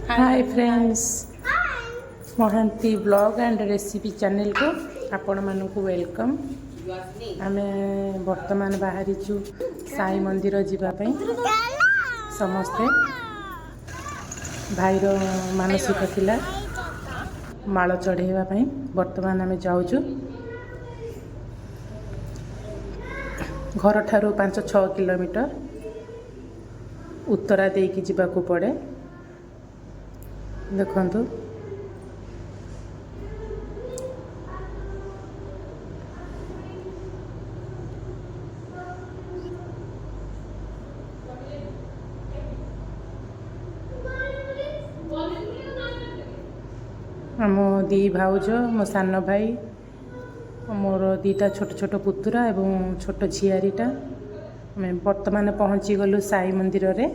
Hi friends, Mahanti blog and recipe channel को आपण मानक वेलकम। आम बर्तमान बाहरी साई मंदिर जीवाई समस्ते भाईर मानसिक थिला माल चढ़ेवाई बर्तमान आम जाऊँ। घर ठारू 5-6 किलोमीटर उत्तरा देकी जीवाकू पड़े। देखंतु आम दी भाउज मो सान भाई मोर दीटा छोट छोट पुतुरा एवं छोट झियारीटा आम बर्तमान पहुँची गलु साई मंदिर रे।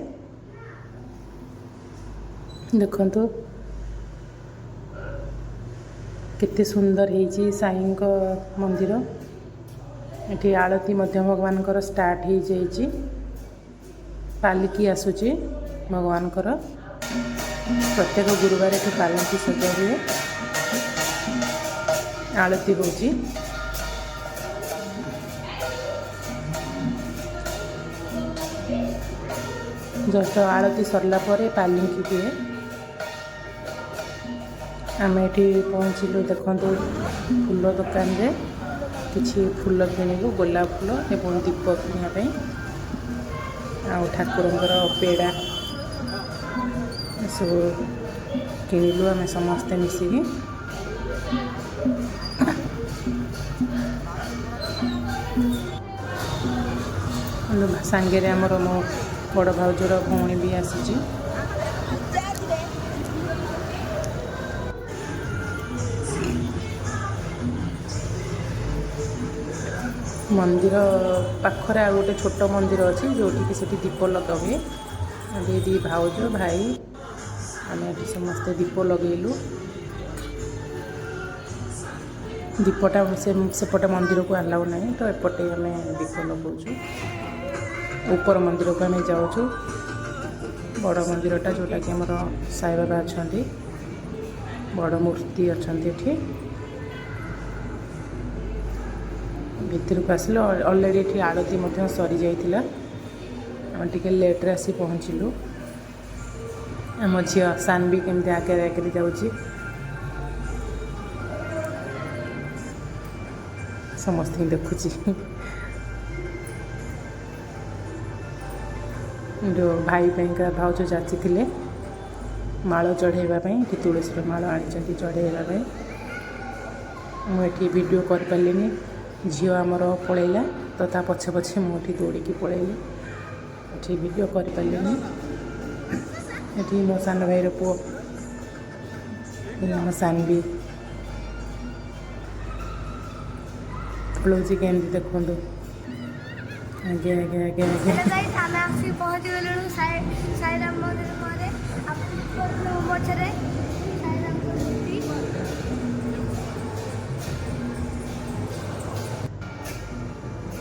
देखंतु केते सुंदर है साई मंदिर। ये आलती भगवान स्टार्ट हो जाइए, पालिकी आसूची भगवान प्रत्येक गुरुवार ये पालिकी सजा हुए, आलती होची। जस्ट आलती सरला पर पालिकी दिए। आम ये पहुँचलु। देखु फूल दुकान रे किसी फूल किणु, गोलाप फूल एवं दीप किनापी आ ठाकुरंकर पेड़ा सब किणिलु आम समस्ते मिसिकी। सांगे आमर मो बड़ भाउजर भौणी भी आसी। मंदिर पाखरे आ गोटे छोट मंदिर अच्छी जो दीप लगा हुए। दी भाउज भाई आम ये समस्ते दीप लगेलु। दीपटा सेपटे मंदिर को आलाउ ना, तो एपटे आम दीप लगाऊँ। ऊपर मंदिर को आम जाऊँ। बड़ मंदिरटा जोटा कि आमर साई बाबा अच्छा, बड़ मूर्ति अच्छा। ये भितर को आसिल अलरेडी ये आरती सरी जाइथिला। आम टिके लेट्रे आसी पहुँचलु। आम झी सान भी केमती आगे आगे जाऊँगी, समस्त देखुची। जो भाई का भाउज जाची थे माल चढ़ेवाई, तुलसी माल आनी चढ़ेवाई। मुझे वीडियो कर पारे, झील आमर पलैला तो ता पछे पछे मुझे दौड़ी पलैली, ये वीडियो कर पारे। ये मो सान भाई पुओ मो सान भी पलौची के देखु। आगे आगे आगे आगे पहुँच गलु साईराम मंदिर पछरे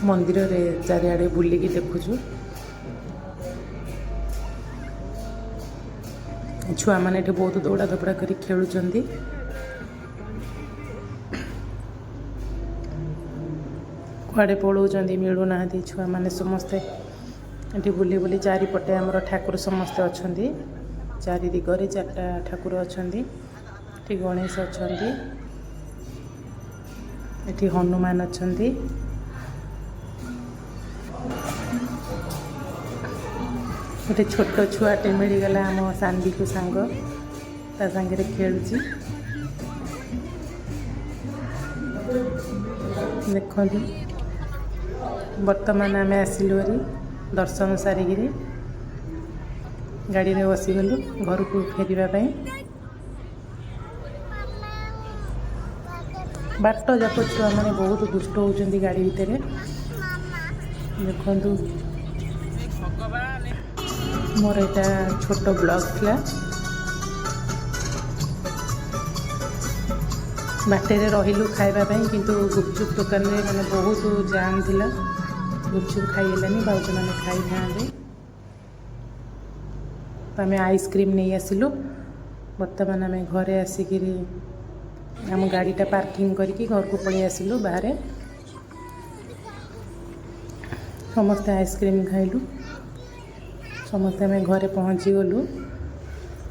मंदिर रे चारिआडे बुलिकी देखुछु। छुआ मैंने बहुत दौड़ा धपड़ा कर खेलुचंदी। कुआड़े पलाउंट मिलूना छुआ मैंने समस्ते ये बुली बुली चारिपटे आमर ठाकुर समस्ते अच्छा। चारि दिगरे 4टा ठाकुर अच्छा। ये गणेश अच्छा, ये हनुमान अच्छा। गोटे छोट छुआटे मिलगला आम सानवी को सांग ता सांगे खेलुची। देखो बर्तमान आम आसिलु दर्शन सारिकी गाड़ी में बसीगलु घर को फेरवाई। बाट जाक छुआ मैंने बहुत दुष्ट होती गाड़ी भितर। देखु मोर यहाँ छोट ब्लॉग था। बाटे रहिलु खाइबापी, किंतु गुपचुप दुकान में मैंने बहुत जाम थिला। गुपचुप खाइलानी, भाउज मैंने खाई था। तो आम आइसक्रीम नहीं आसिलु। ବର୍ତ୍ତମାନ ଆମେ ଘରେ ଆସିକିରି ଆମ ଗାଡ଼ିଟା ପାର୍କିଂ କରିକି ଘରକୁ ପଳେଇ ଆସିଲୁ। ବାହାରେ ସମସ୍ତେ ଆଇସ୍କ୍ରିମ୍ ଖାଇଲୁ। ସମସ୍ତେ ଆମେ ଘରେ ପହଞ୍ଚିଗଲୁ।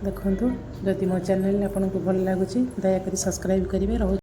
ଦେଖନ୍ତୁ, ଯଦି ମୋ ଚ୍ୟାନେଲ୍ ଆପଣଙ୍କୁ ଭଲ ଲାଗୁଛି ଦୟାକରି ସବସ୍କ୍ରାଇବ୍ କରିବେ। ରହୁଛି।